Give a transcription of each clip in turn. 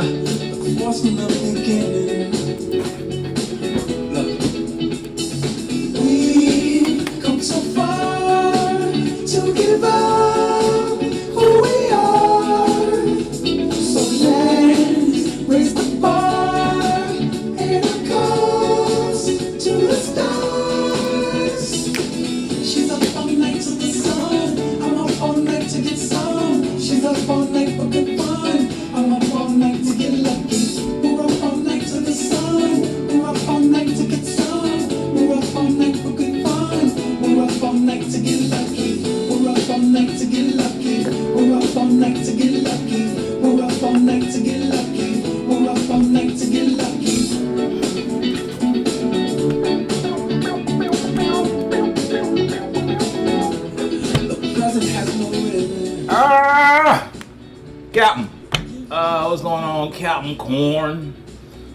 Look from the beginning. Look, we've come so far to give up who we are. So let's raise the bar and our cause to the stars. She's up all night to the sun. I'm up all night to get some. She's up all night for good fun. I'm up all night to get lucky. We're up all night to the sun. We're up all night to get some. We're up all night for good fun. We're up all night to get lucky. We're up all night to get lucky. We're up all night to get lucky. We're up all night to get lucky. We're up all night to get lucky. The present has no rhythm. Captain. What's going on, Captain Corn?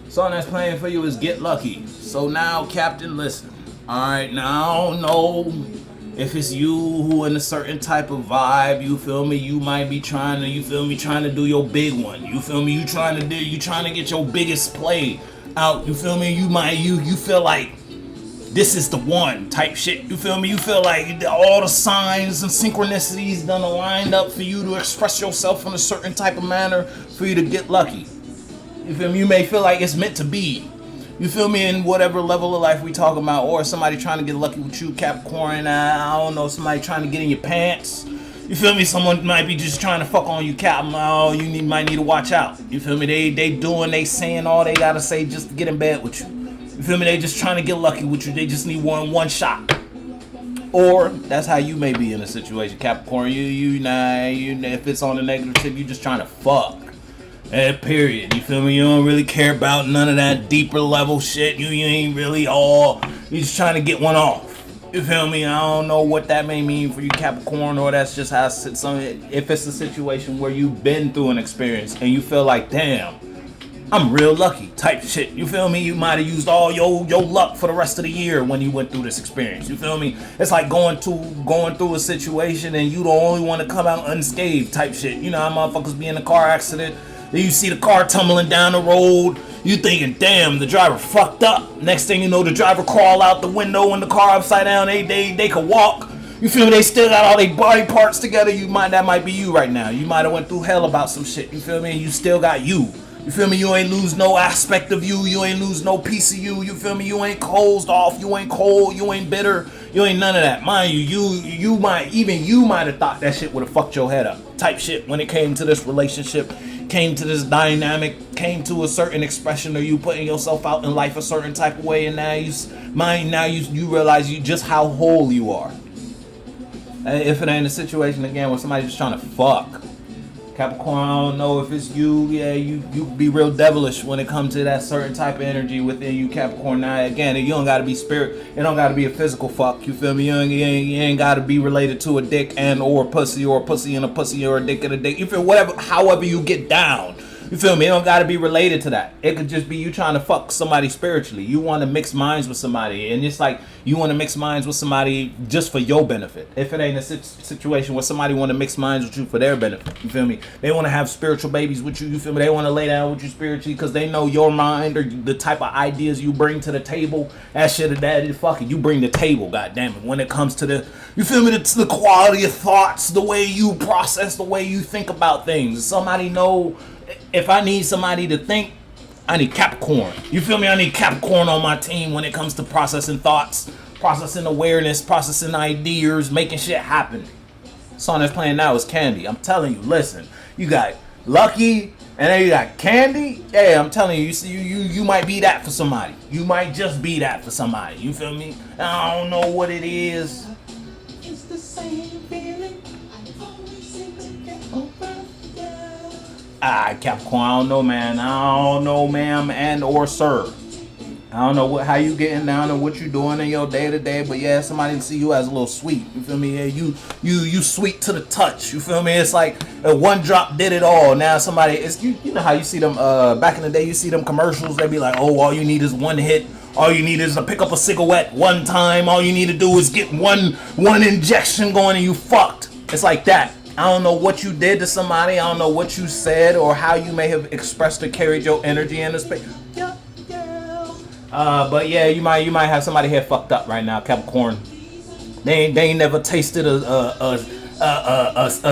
Song that's playing for you is Get Lucky. So now, Captain, listen. Alright, now I don't know if it's you who in a certain type of vibe, you feel me? You might be trying to do your big one. You feel me? You trying to get your biggest play out. You feel me? You feel like this is the one type shit. You feel me? You feel like all the signs and synchronicities done lined up for you to express yourself in a certain type of manner for you to get lucky. You feel me? You may feel like it's meant to be. You feel me? In whatever level of life we talking about, or somebody trying to get lucky with you, Capricorn. I don't know, somebody trying to get in your pants. You feel me? Someone might be just trying to fuck on you, Captain. Oh, might need to watch out. You feel me? They saying all they gotta say just to get in bed with you. You feel me? They just trying to get lucky with you. They just need one shot. Or that's how you may be in a situation, Capricorn. If it's on the negative tip, you just trying to fuck. Period. You feel me? You don't really care about none of that deeper level shit. You ain't really all. You just trying to get one off. You feel me? I don't know what that may mean for you, Capricorn, or that's just how if it's a situation where you've been through an experience and you feel like, damn, I'm real lucky type shit. You feel me? You might have used all your luck for the rest of the year when you went through this experience. You feel me? It's like going through a situation and you the only one to come out unscathed type shit. You know how motherfuckers be in a car accident, then you see the car tumbling down the road, you thinking, damn, the driver fucked up. Next thing you know, the driver crawl out the window and the car upside down, they could walk. You feel me? They still got all their body parts together. That might be you right now. You might have went through hell about some shit. You feel me? You still got you. You feel me? You ain't lose no aspect of you. You ain't lose no piece of you. You feel me? You ain't closed off. You ain't cold. You ain't bitter. You ain't none of that. Mind you might have thought that shit would have fucked your head up. Type shit when it came to this relationship, came to this dynamic, came to a certain expression of you putting yourself out in life a certain type of way, and now you realize you just how whole you are. If it ain't a situation again where somebody just trying to fuck. Capricorn, I don't know if it's you. Yeah, you be real devilish when it comes to that certain type of energy within you, Capricorn. Now, again, you don't gotta be spirit. It don't gotta be a physical fuck. You feel me? You ain't gotta be related to a dick and or a pussy and a pussy or a dick and a dick. You feel however you get down. You feel me? It don't gotta be related to that. It could just be you trying to fuck somebody spiritually. You want to mix minds with somebody, and it's like you want to mix minds with somebody just for your benefit. If it ain't a situation where somebody want to mix minds with you for their benefit, you feel me? They want to have spiritual babies with you. You feel me? They want to lay down with you spiritually because they know your mind or the type of ideas you bring to the table. That shit of that is fucking. You bring the table, goddamn it. When it comes to the, you feel me? The quality of thoughts, the way you process, the way you think about things. Somebody know. If I need somebody to think, I need Capricorn. You feel me? I need Capricorn on my team when it comes to processing thoughts, processing awareness, processing ideas, making shit happen. The song that's playing now is Candy. I'm telling you, listen, you got Lucky and then you got Candy. Yeah, I'm telling you, you might be that for somebody. You might just be that for somebody. You feel me? I don't know what it is. It's the same feeling. I always seem to get over. Capricorn, I don't know, man. I don't know, ma'am and or sir. I don't know how you getting down and what you doing in your day to day, but yeah, somebody see you as a little sweet. You feel me? Yeah, you sweet to the touch. You feel me? It's like one drop did it all. Now somebody, it's you know how you see them back in the day. You see them commercials. They be like, oh, all you need is one hit. All you need is to pick up a cigarette one time. All you need to do is get one injection going and you fucked. It's like that. I don't know what you did to somebody. I don't know what you said or how you may have expressed or carried your energy in the space. Yeah, yeah. But yeah, you might have somebody here fucked up right now, Capricorn. They ain't never tasted a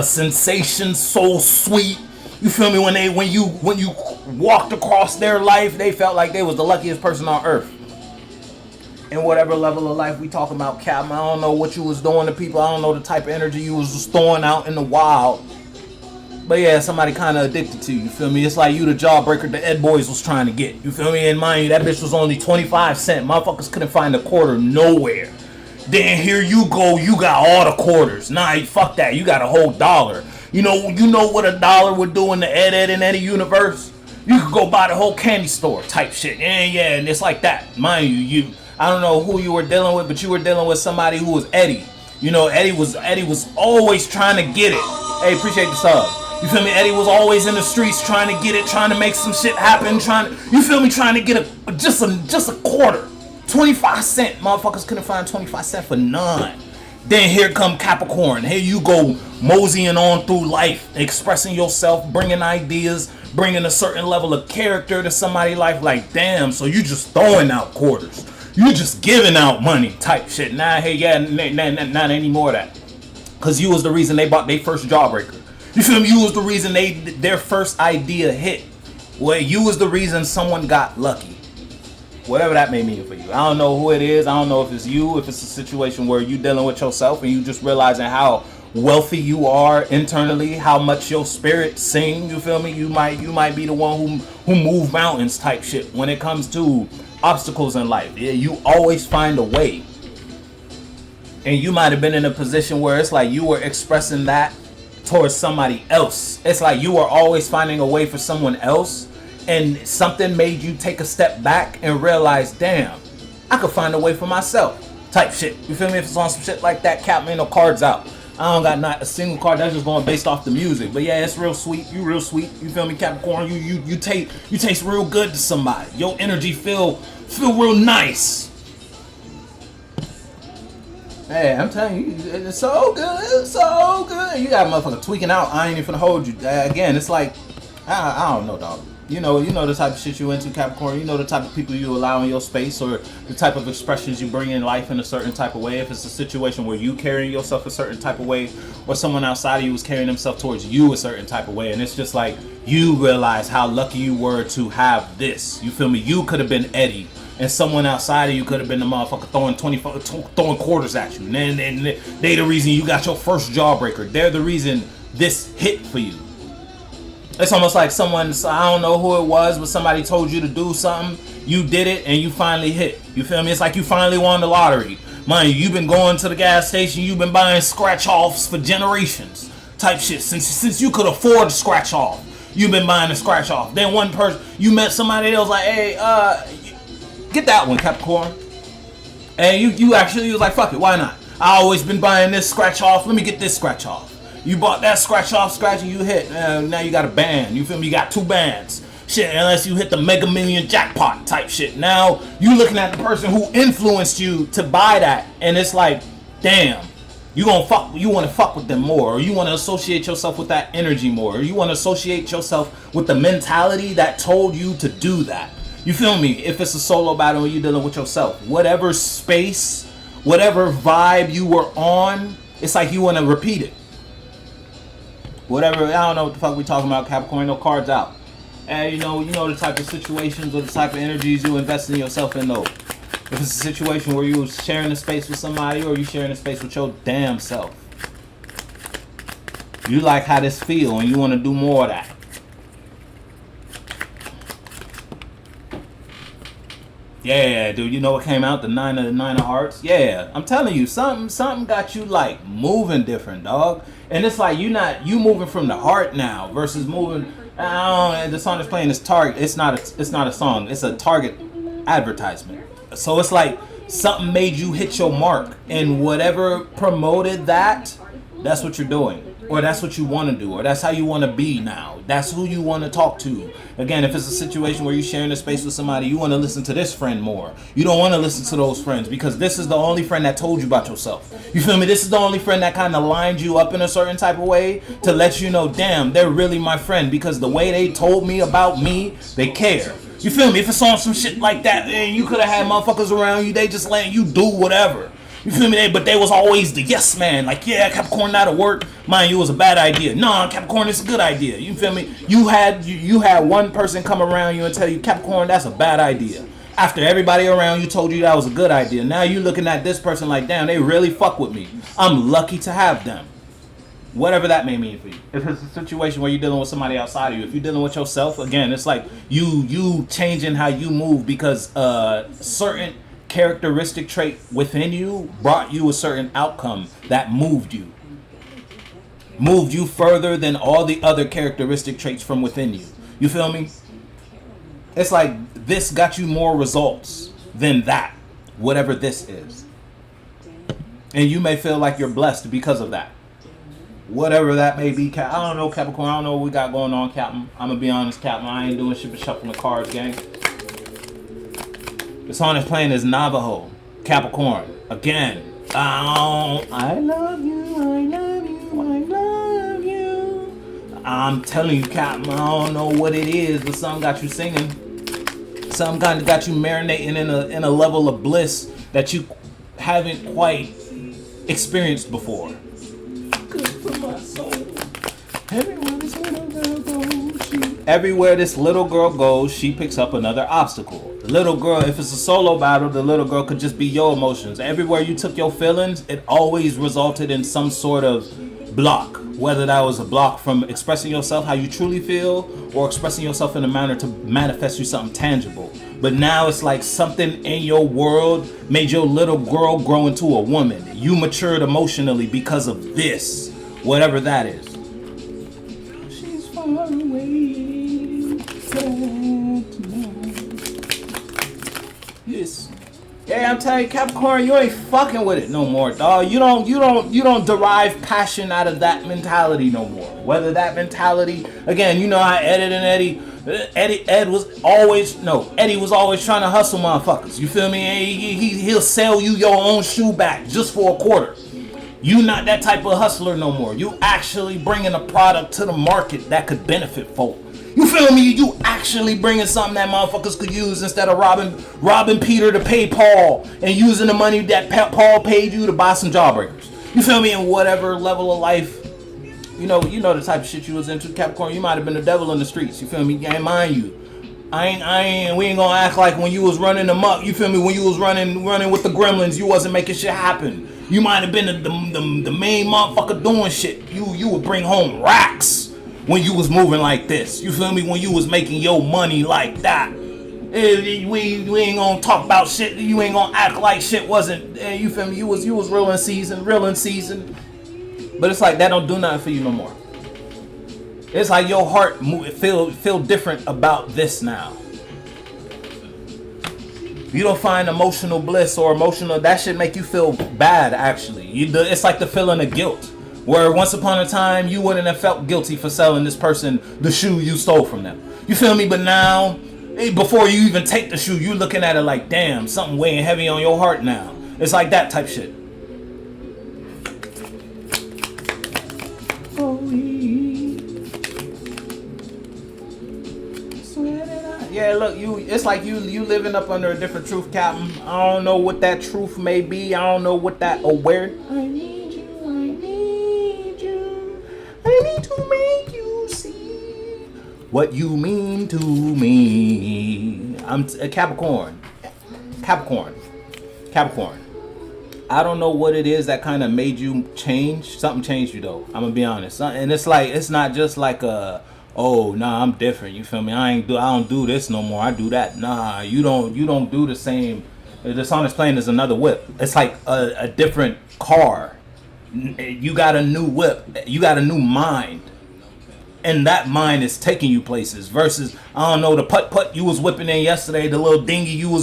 sensation so sweet. You feel me? When you walked across their life, they felt like they was the luckiest person on earth. In whatever level of life we talking about, Cap, I don't know what you was doing to people. I don't know the type of energy you was throwing out in the wild. But yeah, somebody kind of addicted to you. You feel me? It's like you the jawbreaker the Ed Boys was trying to get. You feel me? And mind you, that bitch was only 25 cents. Motherfuckers couldn't find a quarter nowhere. Then here you go, you got all the quarters. Nah, fuck that. You got a whole dollar. You know what a dollar would do in the Ed and Eddie universe? You could go buy the whole candy store type shit. Yeah, and it's like that. Mind you, I don't know who you were dealing with, but you were dealing with somebody who was Eddie. You know, Eddie was always trying to get it. Hey, appreciate the sub. You feel me? Eddie was always in the streets trying to get it, trying to make some shit happen, trying to get just a quarter. 25 cent. Motherfuckers couldn't find 25 cent for none. Then here come Capricorn. Here you go moseying on through life, expressing yourself, bringing ideas, bringing a certain level of character to somebody's life. Like, damn, so you just throwing out quarters. You just giving out money type shit. Nah, hey, yeah, not anymore of that. Because you was the reason they bought their first jawbreaker. You feel me? You was the reason their first idea hit. Well, you was the reason someone got lucky. Whatever that may mean for you. I don't know who it is. I don't know if it's you, if it's a situation where you dealing with yourself and you just realizing how wealthy you are internally, how much your spirit sing. You feel me? You might be the one who move mountains type shit when it comes to obstacles in life. Yeah, you always find a way. And you might have been in a position where it's like you were expressing that towards somebody else. It's like you were always finding a way for someone else. And something made you take a step back and realize, damn, I could find a way for myself type shit. You feel me? If it's on some shit like that, Cap, man, no cards out. I don't got not a single card. That's just going based off the music. But yeah, it's real sweet. You real sweet. You feel me, Capricorn? You taste real good to somebody. Your energy feel real nice. Hey, I'm telling you, it's so good. It's so good. You got a motherfucker tweaking out. I ain't even finna hold you. Again, it's like, I don't know, dog. You know the type of shit you into, Capricorn. You know the type of people you allow in your space, or the type of expressions you bring in life in a certain type of way. If it's a situation where you carrying yourself a certain type of way, or someone outside of you is carrying themselves towards you a certain type of way, and it's just like you realize how lucky you were to have this. You feel me? You could have been Eddie, and someone outside of you could have been the motherfucker throwing quarters at you. And they the reason you got your first jawbreaker. They're the reason this hit for you. It's almost like someone, I don't know who it was, but somebody told you to do something, you did it, and you finally hit. You feel me? It's like you finally won the lottery. Mind you, you've been going to the gas station, you've been buying scratch-offs for generations type shit. Since you could afford a scratch-off, you've been buying a scratch-off. Then one person, you met somebody that was like, hey, get that one, Capricorn. And you actually was like, fuck it, why not? I always been buying this scratch-off, let me get this scratch-off. You bought that scratch and you hit. Now you got a band. You feel me? You got two bands. Shit, unless you hit the Mega Million jackpot type shit. Now you looking at the person who influenced you to buy that, and it's like, damn, you want to fuck with them more, or you want to associate yourself with that energy more, or you want to associate yourself with the mentality that told you to do that. You feel me? If it's a solo battle and you're dealing with yourself, whatever space, whatever vibe you were on, it's like you want to repeat it. Whatever, I don't know what the fuck we talking about, Capricorn, no cards out. And you know the type of situations or the type of energies you invest in yourself in though. If it's a situation where you sharing a space with somebody or you sharing a space with your damn self. You like how this feel and you want to do more of that. Yeah, dude, you know what came out? The nine of hearts? Yeah, I'm telling you, something got you like moving different, dog. And it's like you moving from the heart now versus moving. The song that's playing is Target. It's not a song. It's a Target advertisement. So it's like something made you hit your mark, and whatever promoted that, that's what you're doing. or that's what you want to do, or that's how you want to be now. That's who you want to talk to. Again, if it's a situation where you're sharing a space with somebody, you want to listen to this friend more. You don't want to listen to those friends because this is the only friend that told you about yourself. You feel me? This is the only friend that kind of lined you up in a certain type of way to let you know, damn, they're really my friend because the way they told me about me, they care. You feel me? If it's on some shit like that, and you could have had motherfuckers around you, they just letting you do whatever. You feel me? But they was always the yes man. Like, yeah, Capricorn not at work. Mind you, it was a bad idea. Nah, Capricorn, it's a good idea. You feel me? You had one person come around you and tell you, Capricorn, that's a bad idea. After everybody around you told you that was a good idea. Now you looking at this person like, damn, they really fuck with me. I'm lucky to have them. Whatever that may mean for you. If it's a situation where you're dealing with somebody outside of you, if you're dealing with yourself, again, it's like you changing how you move because certain characteristic trait within you brought you a certain outcome that moved you further than all the other characteristic traits from within you. You feel me? It's like this got you more results than that, whatever this is. And you may feel like you're blessed because of that. Whatever that may be. I don't know, Capricorn. I don't know what we got going on, Captain. I'm going to be honest, Captain. I ain't doing shit but shuffling the cards, gang. The song that's playing is Navajo, Capricorn. Again. I love you, I love you, I love you. I'm telling you, Captain, I don't know what it is, but something got you singing. Something kind of got you marinating in a level of bliss that you haven't quite experienced before. Good for my soul. Everywhere this little girl goes, she picks up another obstacle. The little girl, if it's a solo battle, the little girl could just be your emotions. Everywhere you took your feelings, it always resulted in some sort of block. Whether that was a block from expressing yourself how you truly feel or expressing yourself in a manner to manifest you something tangible. But now it's like something in your world made your little girl grow into a woman. You matured emotionally because of this, whatever that is. She's far away. Yes. Yeah, I'm telling you, Capricorn, you ain't fucking with it no more, dog. You don't derive passion out of that mentality no more. Whether that mentality, again, you know how Eddie was always trying to hustle motherfuckers. You feel me? He'll sell you your own shoe back just for a quarter. You not that type of hustler no more. You actually bringing a product to the market that could benefit folk. You feel me? You actually bringing something that motherfuckers could use instead of robbing Peter to pay Paul and using the money that Paul paid you to buy some jawbreakers. You feel me? In whatever level of life, you know the type of shit you was into, Capricorn. You might have been the devil in the streets. You feel me? Ain't mind you. We ain't gonna act like when you was running amok. You feel me? When you was running with the gremlins, you wasn't making shit happen. You might have been the main motherfucker doing shit. You would bring home racks when you was moving like this. You feel me? When you was making your money like that. We ain't gonna talk about shit. You ain't gonna act like shit wasn't. You feel me? You was real in season. But it's like that don't do nothing for you no more. It's like your heart feel different about this now. You don't find emotional bliss or emotional, that should make you feel bad actually. It's like the feeling of guilt. Where once upon a time you wouldn't have felt guilty for selling this person the shoe you stole from them. You feel me? But now, before you even take the shoe, you looking at it like, damn, something weighing heavy on your heart now. It's like that type shit. Yeah, look, it's like you living up under a different truth, Captain. I don't know what that truth may be. I don't know what that awareness. I need to make you see what you mean to me. I'm a Capricorn. I don't know what it is that kind of made you change. Something changed you though. I'm gonna be honest. And it's like, it's not just like a, oh nah, I'm different. You feel me? I don't do this no more. I do that. Nah, you don't do the same. The song that's playing is another whip. It's like a different car. You got a new whip. You got a new mind. And that mind is taking you places versus, I don't know, the putt you was whipping in yesterday, the little dinghy you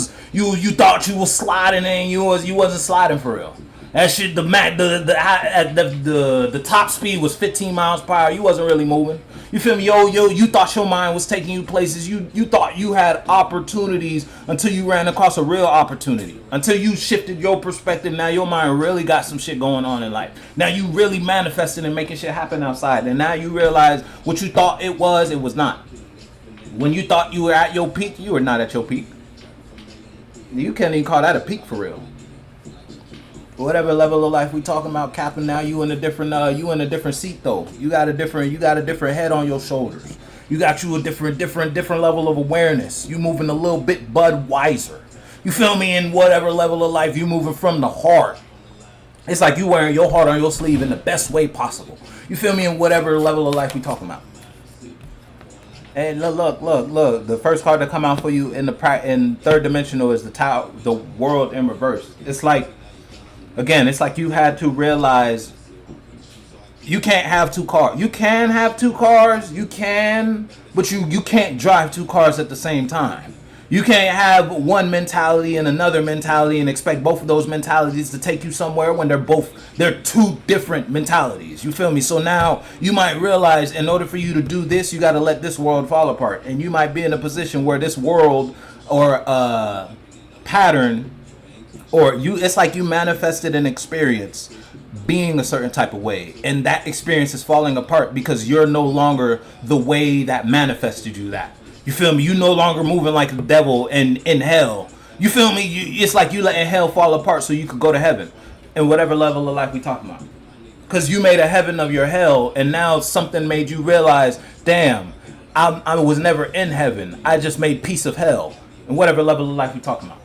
thought you was sliding in, you wasn't sliding for real. That shit, the top speed was 15 miles per hour. You wasn't really moving. You feel me? Yo, you thought your mind was taking you places. You thought you had opportunities until you ran across a real opportunity. Until you shifted your perspective. Now your mind really got some shit going on in life. Now you really manifesting and making shit happen outside. And now you realize what you thought it was not. When you thought you were at your peak, you were not at your peak. You can't even call that a peak for real. Whatever level of life we talking about, Captain. Now you in a different seat though. You got a different head on your shoulders. You got you a different level of awareness. You moving a little bit bud wiser. You feel me? In whatever level of life you moving from the heart. It's like you wearing your heart on your sleeve in the best way possible. You feel me? In whatever level of life we talking about. And look. The first card to come out for you in third dimensional is the world in reverse. It's like, again, it's like you had to realize you can't have two cars. You can have two cars, but you can't drive two cars at the same time. You can't have one mentality and another mentality and expect both of those mentalities to take you somewhere when they're two different mentalities. You feel me? So now you might realize in order for you to do this, you got to let this world fall apart. And you might be in a position where this world or pattern it's like you manifested an experience being a certain type of way, and that experience is falling apart because you're no longer the way that manifested you that. You feel me? You no longer moving like the devil in hell. You feel me? It's like you letting hell fall apart so you could go to heaven in whatever level of life we talking about. Because you made a heaven of your hell, and now something made you realize, damn, I was never in heaven. I just made peace of hell in whatever level of life we talking about.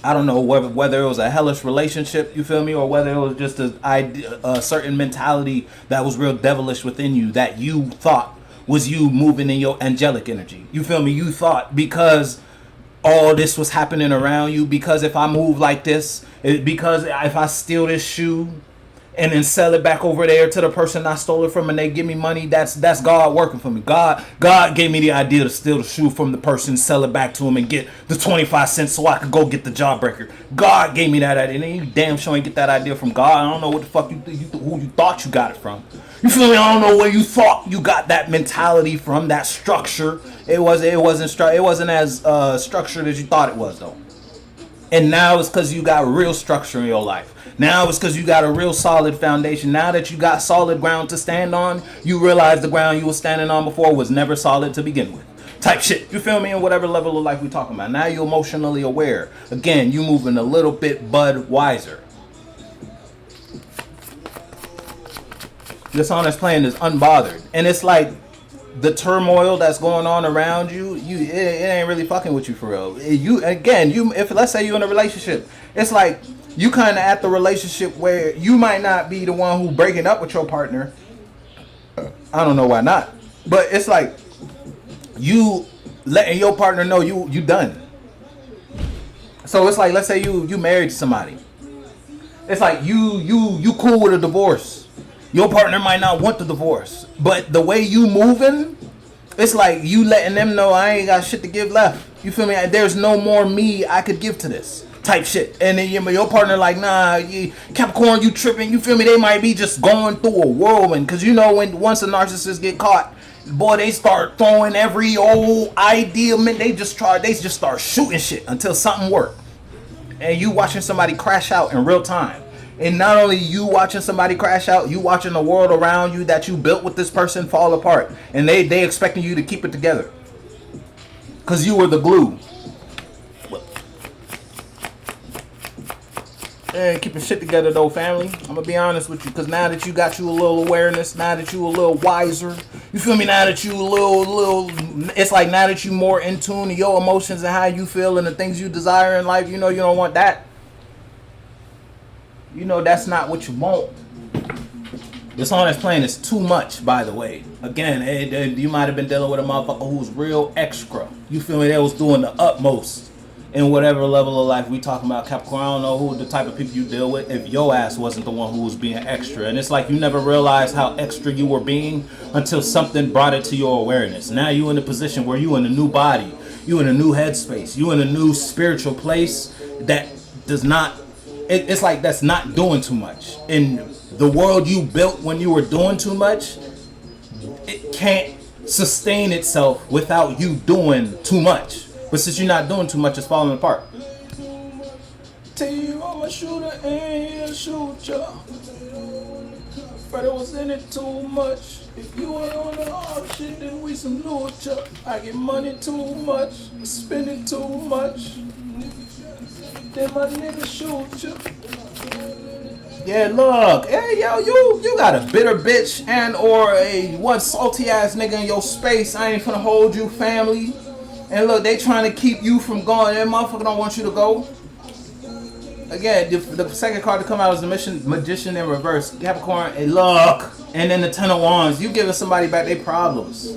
I don't know whether it was a hellish relationship, you feel me, or whether it was just a certain mentality that was real devilish within you that you thought was you moving in your angelic energy. You feel me? You thought because all this was happening around you, because if I move like this, because if I steal this shoe and then sell it back over there to the person I stole it from and they give me money, that's God working for me. God gave me the idea to steal the shoe from the person, sell it back to him and get the 25 cents so I could go get the jawbreaker. God gave me that idea. And you damn sure ain't get that idea from God. I don't know what the fuck who you thought you got it from. You feel me? I don't know where you thought you got that mentality from, that structure. It wasn't as structured as you thought it was though. And now it's because you got real structure in your life. Now it's because you got a real solid foundation. Now that you got solid ground to stand on, you realize the ground you were standing on before was never solid to begin with. Type shit. You feel me? In whatever level of life we talking about. Now you're emotionally aware. Again, you moving a little bit bud wiser. This honest plan is unbothered. And it's like the turmoil that's going on around you, it ain't really fucking with you for real. If let's say you're in a relationship, it's like you kind of at the relationship where you might not be the one who breaking up with your partner. I don't know why not, but it's like you letting your partner know you done. So it's like, let's say you married to somebody. It's like you cool with a divorce. Your partner might not want the divorce, but the way you moving, it's like you letting them know I ain't got shit to give left. You feel me? There's no more me I could give to this type shit. And then your partner like, nah, Capricorn, you tripping. You feel me? They might be just going through a whirlwind. Because you know once a narcissist get caught, boy, they start throwing every old idea. Man, they just start shooting shit until something work. And you watching somebody crash out in real time. And not only you watching somebody crash out, you watching the world around you that you built with this person fall apart. And they expecting you to keep it together. Because you were the glue. Hey, keeping shit together though, family. I'm going to be honest with you. Because now that you got you a little awareness, now that you a little wiser, you feel me? Now that you a little, it's like now that you more in tune to your emotions and how you feel and the things you desire in life, you know you don't want that. You know that's not what you want. This honest plan is too much, by the way. Again, you might have been dealing with a motherfucker who's real extra. You feel me? They was doing the utmost in whatever level of life we talking about. Capricorn, I don't know who the type of people you deal with if your ass wasn't the one who was being extra. And it's like you never realized how extra you were being until something brought it to your awareness. Now you in a position where you in a new body. You in a new headspace. You in a new spiritual place that does not it's like that's not doing too much. In the world you built when you were doing too much, it can't sustain itself without you doing too much. But since you're not doing too much, it's falling apart. Tell you I'm a shooter and a shooter. Fredo was in it too much. If you ain't on the hard shit, then we some lucha. I get money too much, spend it too much. Then my nigga shoot you. Yeah, look, hey yo, you got a bitter bitch and or a one salty ass nigga in your space. I ain't finna hold you, family. And look, they trying to keep you from going. That motherfucker don't want you to go. Again, the second card to come out is the Magician in reverse. Capricorn, hey look, and then the Ten of Wands. You giving somebody back their problems.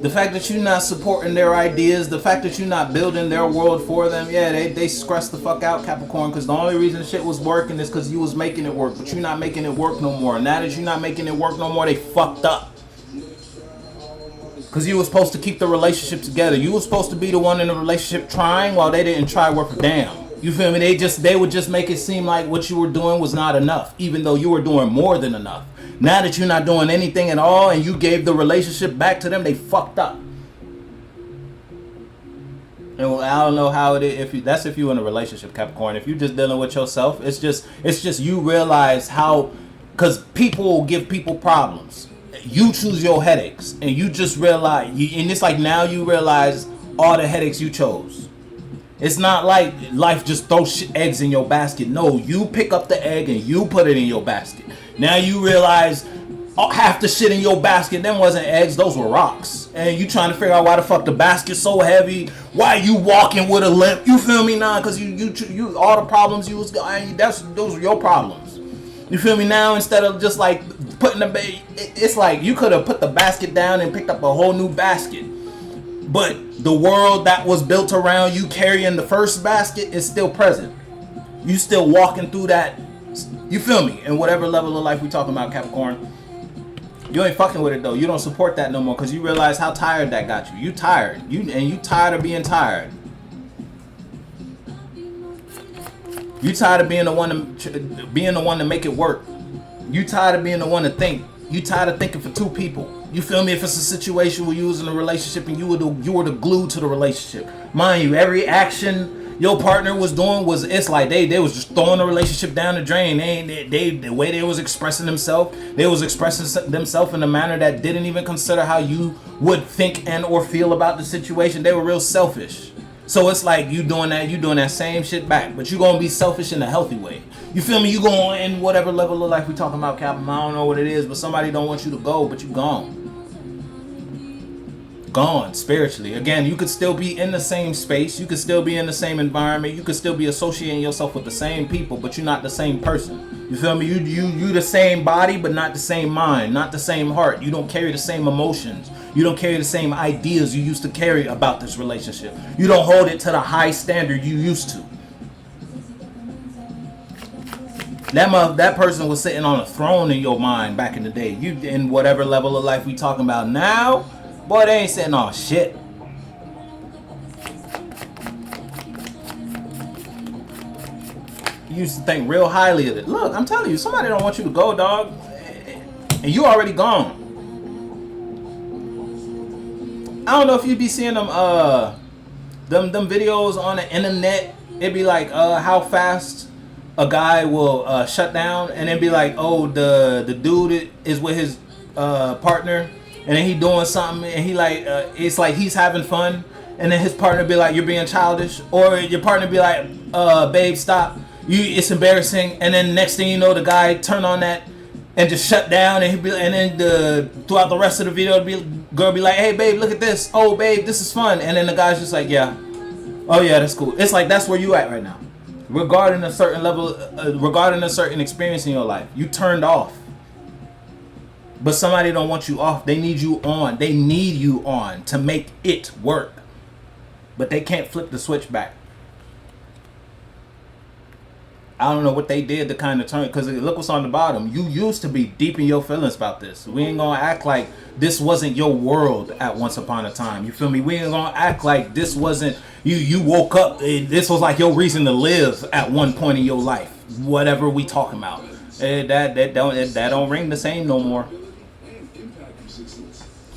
The fact that you're not supporting their ideas, the fact that you're not building their world for them, yeah, they stress the fuck out, Capricorn, because the only reason shit was working is because you was making it work, but you're not making it work no more. Now that you're not making it work no more, they fucked up. Because you were supposed to keep the relationship together. You were supposed to be the one in the relationship trying while they didn't try worth a damn. You feel me? They would just make it seem like what you were doing was not enough, even though you were doing more than enough. Now that you're not doing anything at all and you gave the relationship back to them, they fucked up. And I don't know how it is. That's if you're in a relationship, Capricorn. If you're just dealing with yourself, it's just you realize how, because people will give people problems. You choose your headaches, and you just realize, and it's like now you realize all the headaches you chose. It's not like life just throws eggs in your basket. No, you pick up the egg and you put it in your basket. Now you realize half the shit in your basket, them wasn't eggs, those were rocks. And you trying to figure out why the fuck the basket's so heavy. Why you walking with a limp? You feel me now? Because you all the problems you was going, those were your problems. You feel me now? Instead of just like putting it's like you could have put the basket down and picked up a whole new basket. But the world that was built around you carrying the first basket is still present. You still walking through that. You feel me? And whatever level of life we talking about, Capricorn. You ain't fucking with it though. You don't support that no more because you realize how tired that got you. You tired. You tired of being tired. You tired of being the one to make it work. You tired of being the one to think. You tired of thinking for two people. You feel me? If it's a situation where you was in a relationship and you were the glue to the relationship. Mind you, every action your partner was doing it's like they was just throwing the relationship down the drain. The way they was expressing themselves, they was expressing themselves in a manner that didn't even consider how you would think and or feel about the situation. They were real selfish. So it's like you doing that same shit back, but you gonna be selfish in a healthy way. You feel me? You going in whatever level of life we talking about, Cap. I don't know what it is, but somebody don't want you to go, but you gone. Gone spiritually. Again, you could still be in the same space, you could still be in the same environment, you could still be associating yourself with the same people, but you're not the same person. You feel me? You the same body, but not the same mind, not the same heart. You don't carry the same emotions. You don't carry the same ideas you used to carry about this relationship. You don't hold it to the high standard you used to. That person was sitting on a throne in your mind back in the day. You in whatever level of life we talking about now, boy, they ain't sitting on shit. You used to think real highly of it. Look, I'm telling you, somebody don't want you to go, dog, and you already gone. I don't know if you be seeing them videos on the internet. It'd be like how fast a guy will shut down, and then be like, oh, the dude is with his partner, and then he doing something, and he like it's like he's having fun, and then his partner be like, you're being childish, or your partner be like, babe, stop, it's embarrassing, and then next thing you know, the guy turn on that and just shut down, and then throughout the rest of the video, the girl be like, hey babe, look at this, oh babe, this is fun, and then the guy's just like, yeah, oh yeah, that's cool. It's like that's where you at right now, regarding a certain level, regarding a certain experience in your life. You turned off, but somebody don't want you off. They need you on. They need you on to make it work, but they can't flip the switch back. I don't know what they did to kind of turn, because look what's on the bottom. You used to be deep in your feelings about this. We ain't gonna act like this wasn't your world at once upon a time. You feel me? We ain't gonna act like this wasn't you woke up and this was like your reason to live at one point in your life. Whatever we talking about. That don't ring the same no more.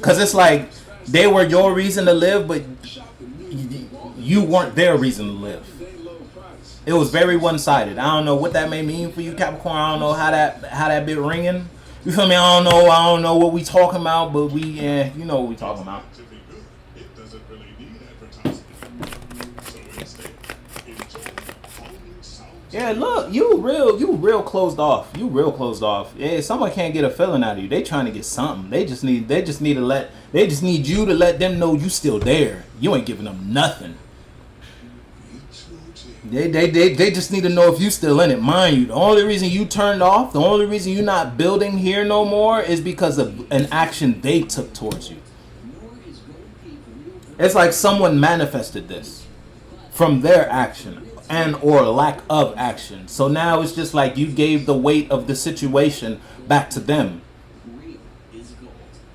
Cause it's like they were your reason to live, but you weren't their reason to live. It was very one-sided. I don't know what that may mean for you, Capricorn. I don't know how that bit ringing. You feel me? I don't know what we talking about, but you know what we talking about. Yeah, look, you real closed off. You real closed off. Yeah, someone can't get a feeling out of you. They trying to get something. They just need you to let them know you still there. You ain't giving them nothing. They just need to know if you still in it. Mind you, the only reason you turned off, the only reason you're not building here no more is because of an action they took towards you. It's like someone manifested this from their action and or lack of action. So now it's just like you gave the weight of the situation back to them.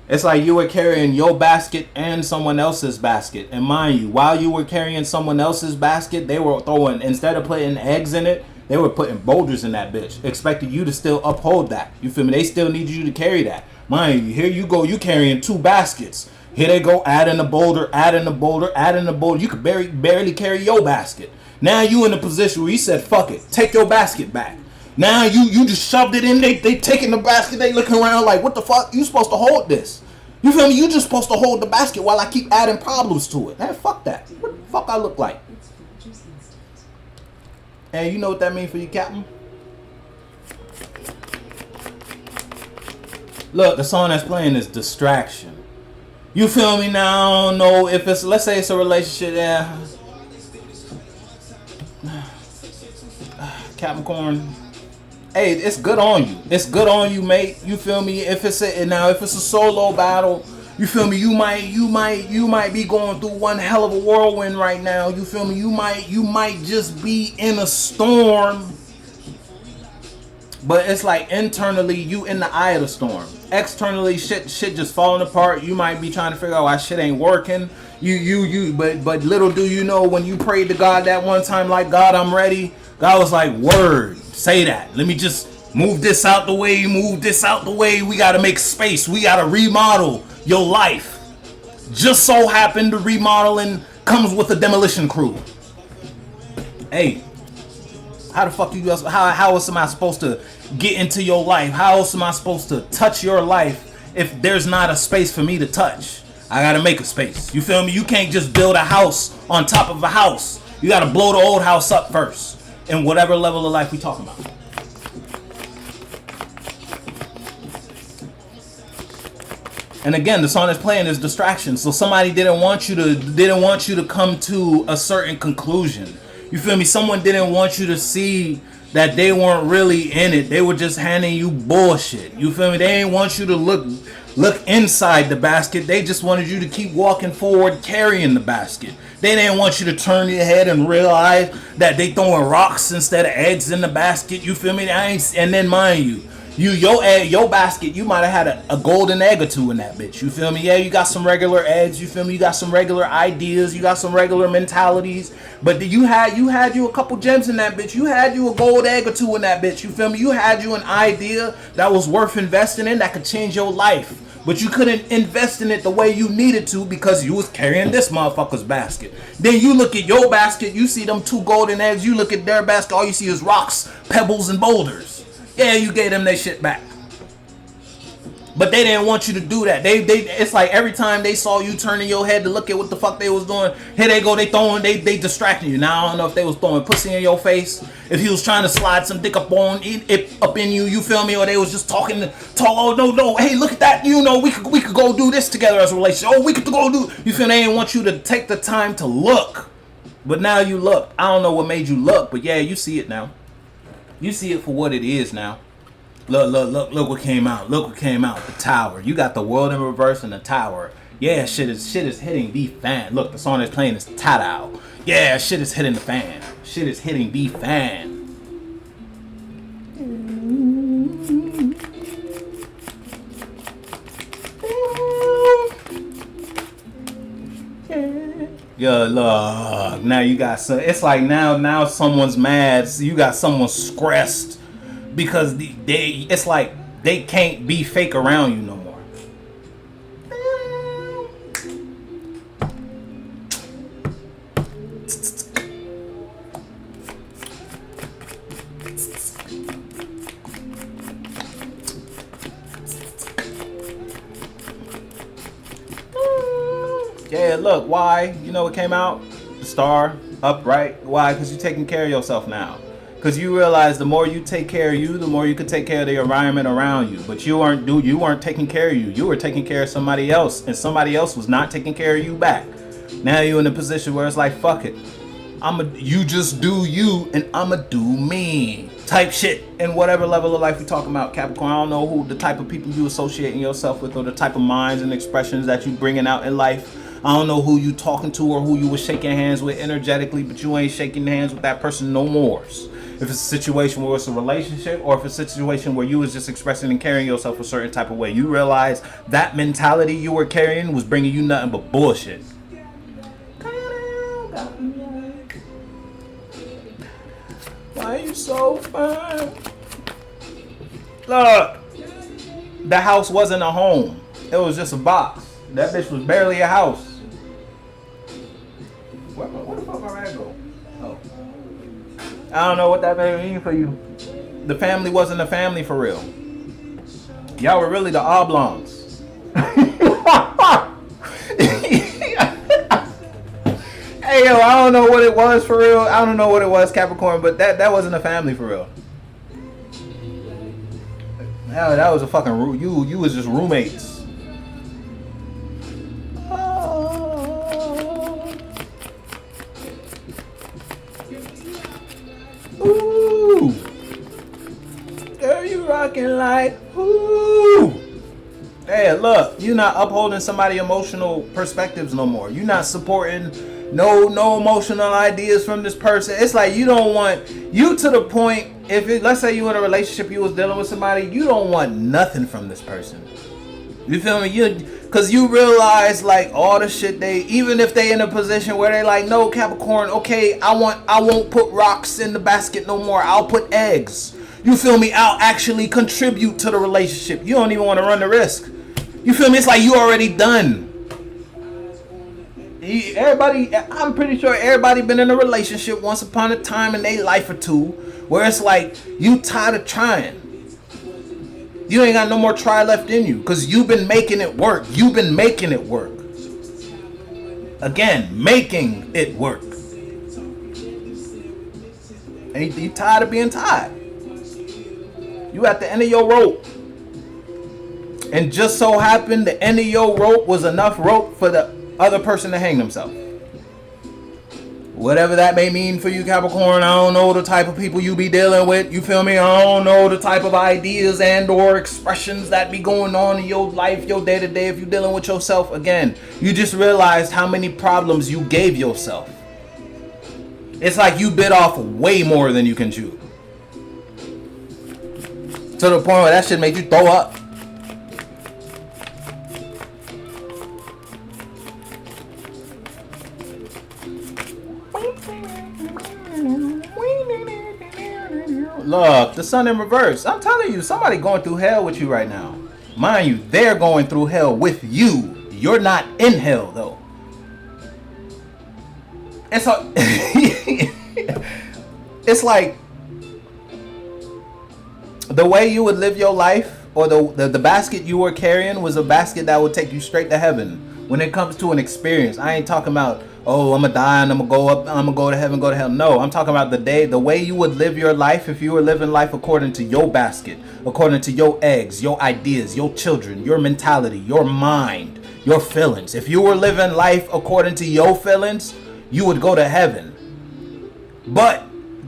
It's like you were carrying your basket and someone else's basket. And mind you, while you were carrying someone else's basket, they were throwing, instead of putting eggs in it, they were putting boulders in that bitch, expecting you to still uphold that. You feel me? They still need you to carry that. Mind you, here you go, you carrying 2 baskets. Here they go, adding a boulder, adding a boulder, adding a boulder. You could barely carry your basket. Now you in a position where you said, fuck it, take your basket back. Now you just shoved it in. They taking the basket. They looking around like, what the fuck? You supposed to hold this. You feel me? You just supposed to hold the basket while I keep adding problems to it. Man, fuck that. What the fuck I look like? And you know what that means for you, Captain? Look, the song that's playing is Distraction. You feel me? Now, I don't know if it's, let's say it's a relationship. Yeah. Capricorn. Hey, it's good on you. It's good on you, mate. You feel me? If it's a solo battle, you feel me? You might be going through one hell of a whirlwind right now. You feel me? You might just be in a storm. But it's like internally you in the eye of the storm. Externally shit just falling apart. You might be trying to figure out why shit ain't working. But little do you know, when you prayed to God that one time, like, God, I'm ready. God was like, word, say that. Let me just move this out the way, move this out the way. We got to make space. We got to remodel your life. Just so happened the remodeling comes with a demolition crew. Hey, how the fuck how else am I supposed to get into your life? How else am I supposed to touch your life if there's not a space for me to touch? I got to make a space. You feel me? You can't just build a house on top of a house. You got to blow the old house up first. In whatever level of life we talking about. And again, the song that's playing is Distraction. So somebody didn't want you to come to a certain conclusion. You feel me? Someone didn't want you to see that they weren't really in it. They were just handing you bullshit. You feel me? They didn't want you to look inside the basket. They just wanted you to keep walking forward carrying the basket. They didn't want you to turn your head and realize that they throwing rocks instead of eggs in the basket. You feel me? And then mind you, your basket, you might have had a golden egg or 2 in that bitch. You feel me? Yeah, you got some regular eggs. You feel me? You got some regular ideas. You got some regular mentalities. But you had a couple gems in that bitch. You had you a gold egg or 2 in that bitch. You feel me? You had you an idea that was worth investing in that could change your life. But you couldn't invest in it the way you needed to because you was carrying this motherfucker's basket. Then you look at your basket, you see them 2 golden eggs. You look at their basket, all you see is rocks, pebbles, and boulders. Yeah, you gave them their shit back. But they didn't want you to do that. It's like every time they saw you turning your head to look at what the fuck they was doing, here they go, they distracting you. Now I don't know if they was throwing pussy in your face, if he was trying to slide some dick up in you, you feel me, or they was just talking, oh no, hey, look at that, you know, we could go do this together as a relationship. Oh, we could go do, you feel me? They didn't want you to take the time to look. But now you look. I don't know what made you look, but yeah, you see it now. You see it for what it is now. Look what came out. Look what came out. The tower. You got the world in reverse and the tower. Yeah, shit is hitting the fan. Look, the song that's playing is Tadao. Yeah, shit is hitting the fan. Shit is hitting the fan. Yeah, look. Now you got some. It's like now someone's mad. So you got someone stressed because they. It's like they can't be fake around you no more. Yeah, look, why? You know what came out? The star, upright. Why? Because you're taking care of yourself now. Because you realize the more you take care of you, the more you could take care of the environment around you. But you weren't taking care of you. You were taking care of somebody else, and somebody else was not taking care of you back. Now you're in a position where it's like, fuck it. You just do you, and I'ma do me. Type shit. And whatever level of life we talking about, Capricorn, I don't know who the type of people you associating yourself with or the type of minds and expressions that you bringing out in life. I don't know who you talking to or who you was shaking hands with energetically, but you ain't shaking hands with that person no more. If it's a situation where it's a relationship or if it's a situation where you was just expressing and carrying yourself a certain type of way, you realize that mentality you were carrying was bringing you nothing but bullshit. Why you so fine? Look, the house wasn't a home. It was just a box. That bitch was barely a house. Where the fuck my rag go? Oh. I don't know what that may mean for you. The family wasn't a family for real. Y'all were really the oblongs. Hey yo, I don't know what it was for real. I don't know what it was, Capricorn, but that wasn't a family for real. That was a fucking you was just roommates. Ooh, girl, you rockin' like ooh. Hey, look, you're not upholding somebody's emotional perspectives no more. You're not supporting no emotional ideas from this person. It's like you don't want you to the point. Let's say you in a relationship, you was dealing with somebody, you don't want nothing from this person. You feel me? Because you realize like all the shit even if they in a position where they like, no, Capricorn, okay, I won't put rocks in the basket no more. I'll put eggs. You feel me? I'll actually contribute to the relationship. You don't even want to run the risk. You feel me? It's like you already done. Everybody, I'm pretty sure everybody been in a relationship once upon a time in their life or two where it's like you tired of trying. You ain't got no more try left in you because you've been making it work. You've been making it work. Again, making it work. And you tired of being tired. You at the end of your rope. And just so happened the end of your rope was enough rope for the other person to hang themselves. Whatever that may mean for you, Capricorn, I don't know the type of people you be dealing with. You feel me? I don't know the type of ideas and or expressions that be going on in your life, your day to day. If you're dealing with yourself, again, you just realized how many problems you gave yourself. It's like you bit off way more than you can chew. To the point where that shit made you throw up. Look, the sun in reverse. I'm telling you, somebody going through hell with you right now. Mind you, they're going through hell with you. You're not in hell, though. And so, it's like the way you would live your life, or the basket you were carrying was a basket that would take you straight to heaven. When it comes to an experience, I ain't talking about, oh, I'm gonna die and I'm gonna go up, I'm gonna go to heaven, go to hell. No, I'm talking about the way you would live your life if you were living life according to your basket, according to your eggs, your ideas, your children, your mentality, your mind, your feelings. If you were living life according to your feelings, you would go to heaven. But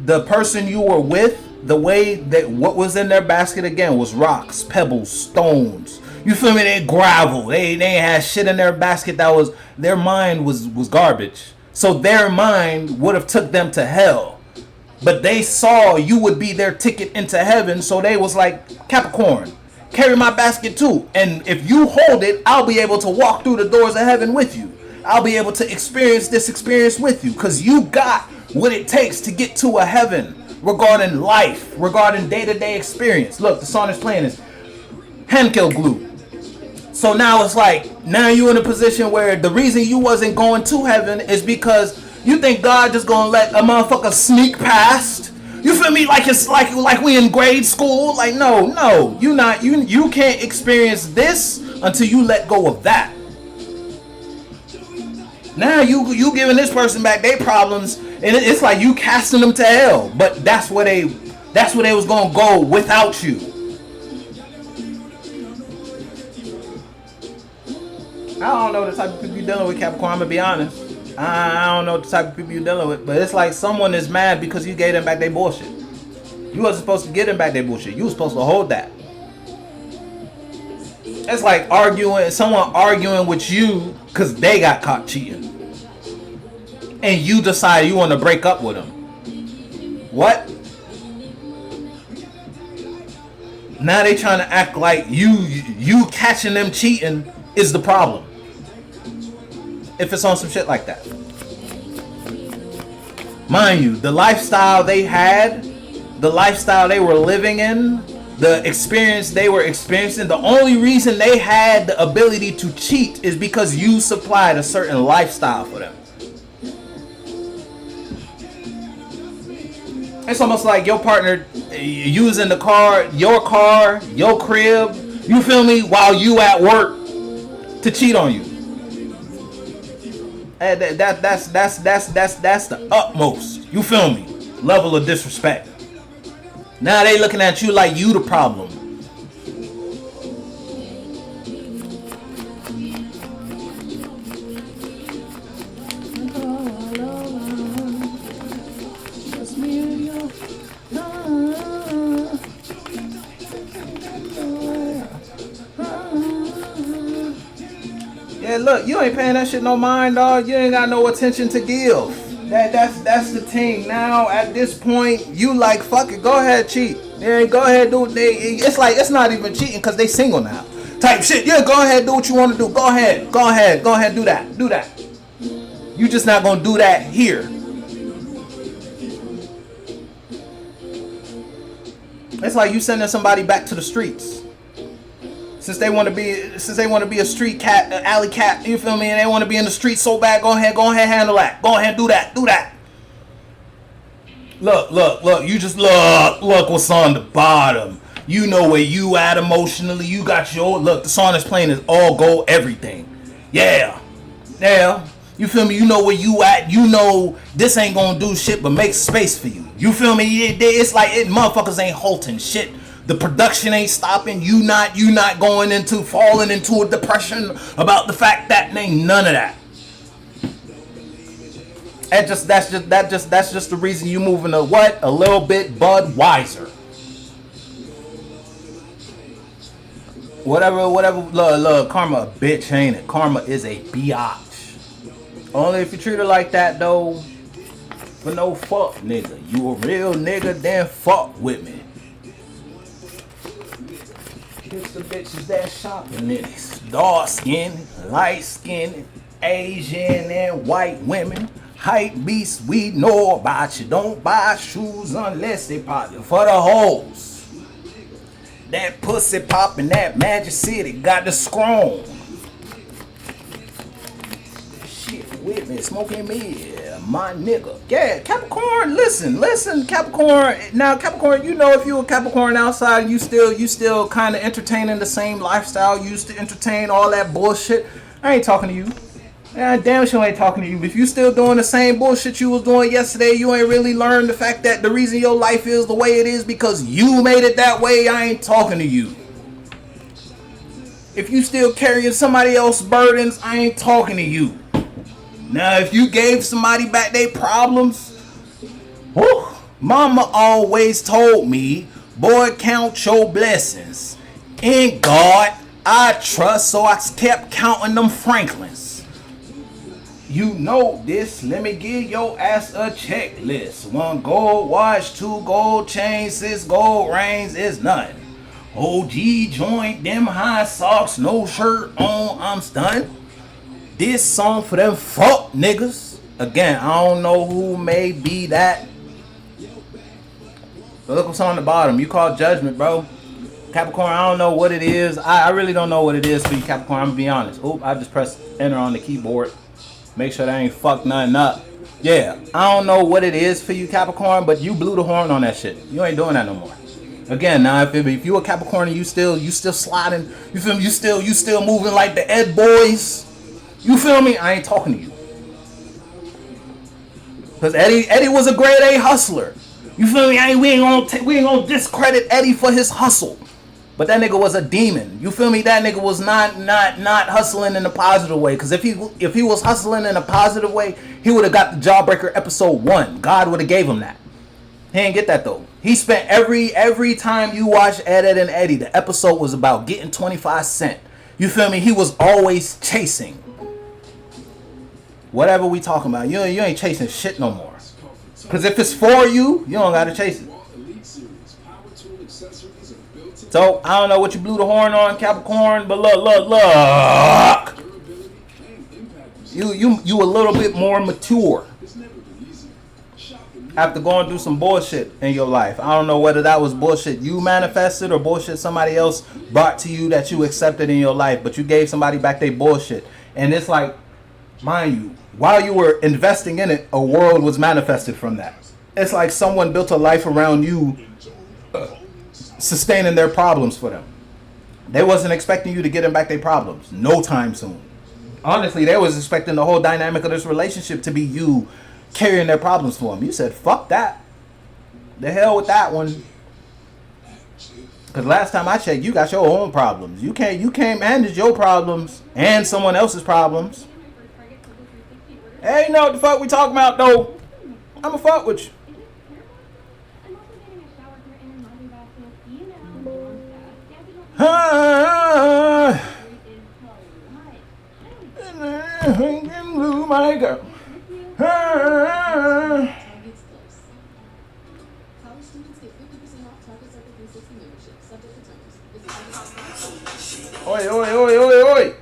the person you were with, the way that what was in their basket again was rocks, pebbles, stones. You feel me? They gravel. They ain't had shit in their basket that was, their mind was garbage. So their mind would have took them to hell. But they saw you would be their ticket into heaven. So they was like, Capricorn, carry my basket too. And if you hold it, I'll be able to walk through the doors of heaven with you. I'll be able to experience this experience with you, because you got what it takes to get to a heaven regarding life, regarding day-to-day experience. Look, the song is playing is Henkel glue. So now it's like, now you're in a position where the reason you wasn't going to heaven is because you think God just gonna let a motherfucker sneak past. You feel me? Like it's like we in grade school. Like no, you can't experience this until you let go of that. Now you giving this person back their problems, and it's like you casting them to hell. But that's where they was gonna go without you. I don't know the type of people you're dealing with, Capricorn. I'm gonna be honest. I don't know the type of people you're dealing with, but it's like someone is mad because you gave them back their bullshit. You wasn't supposed to give them back their bullshit. You was supposed to hold that. It's like someone arguing with you because they got caught cheating, and you decide you want to break up with them. What? Now they trying to act like you catching them cheating is the problem. If it's on some shit like that. Mind you, the lifestyle they had, the lifestyle they were living in, the experience they were experiencing, the only reason they had the ability to cheat is because you supplied a certain lifestyle for them. It's almost like your partner using the car, your crib, you feel me, while you at work to cheat on you. That's the utmost, you feel me, level of disrespect. Now they looking at you like you the problem. Yeah, look, you ain't paying that shit no mind, dog. You ain't got no attention to give. That's the thing. Now at this point, you like, fuck it, go ahead cheat. Yeah, go ahead do it. It's like it's not even cheating because they single now. Type shit. Yeah, go ahead do what you want to do. Go ahead do that. You just not gonna do that here. It's like you sending somebody back to the streets. Since they want to be a street cat, an alley cat, you feel me? And they want to be in the street so bad, go ahead handle that. Go ahead, do that. Look, you just look what's on the bottom. You know where you at emotionally. You got your, look, the song that's playing is all go everything. Yeah. You feel me? You know where you at. You know this ain't gonna do shit but make space for you. You feel me? It's like motherfuckers ain't halting shit. The production ain't stopping. You not going into falling into a depression about the fact that ain't none of that. That's just the reason you moving to what? A little bit Budweiser. Whatever. Look, karma a bitch, ain't it? Karma is a biatch. Only if you treat her like that though. For no fuck, nigga. You a real nigga, then fuck with me. It's the bitches that shopping niggas. Dark skinned, light skinned, Asian and white women. Hype beasts we know about you. Don't buy shoes unless they pop you for the hoes. That pussy poppin', that Magic City got the scroll. Shit with me, smoking me, my nigga. Yeah, Capricorn, listen, Capricorn. Now, Capricorn, you know if you a Capricorn outside, you still kind of entertaining the same lifestyle. You used to entertain all that bullshit. I ain't talking to you. Yeah, damn sure I ain't talking to you. If you still doing the same bullshit you was doing yesterday, you ain't really learned the fact that the reason your life is the way it is because you made it that way. I ain't talking to you. If you still carrying somebody else's burdens, I ain't talking to you. Now, if you gave somebody back their problems, whew, mama always told me, boy, count your blessings. In God, I trust, so I kept counting them Franklins. You know this, let me give your ass a checklist. 1 gold watch, 2 gold chains, 6 gold rings is nothing. OG joint, them high socks, no shirt on, I'm stunned. This song for them fuck niggas. Again, I don't know who may be that. But look what's on the bottom. You call judgment, bro. Capricorn, I don't know what it is. I really don't know what it is for you, Capricorn. I'm gonna be honest. Oop, I just pressed enter on the keyboard. Make sure that ain't fucked nothing up. Yeah, I don't know what it is for you, Capricorn, but you blew the horn on that shit. You ain't doing that no more. Again, now if you a Capricorn and you still sliding, you feel me? You still moving like the Ed boys. You feel me? I ain't talking to you. Cause Eddie was a grade A hustler. You feel me? We ain't gonna discredit Eddie for his hustle. But that nigga was a demon. You feel me? That nigga was not hustling in a positive way. Cause if he was hustling in a positive way, he would have got the Jawbreaker episode 1. God would have gave him that. He didn't get that though. He spent every time you watch Ed and Eddie, the episode was about getting 25 cents. You feel me? He was always chasing. Whatever we talking about, you ain't chasing shit no more. Cause if it's for you, you don't gotta chase it. So I don't know what you blew the horn on, Capricorn, but look. You a little bit more mature after going through some bullshit in your life. I don't know whether that was bullshit you manifested or bullshit somebody else brought to you that you accepted in your life, but you gave somebody back their bullshit. And it's like, mind you, while you were investing in it, a world was manifested from that. It's like someone built a life around you, sustaining their problems for them. They wasn't expecting you to get them back their problems no time soon. Honestly, they was expecting the whole dynamic of this relationship to be you carrying their problems for them. You said, fuck that. The hell with that one. Because last time I checked, you got your own problems. You can't manage your problems and someone else's problems. Hey, you know what the fuck we talking about, though? I'ma fuck with you. Blue, my girl. Oi, oi, oi, oi, oi.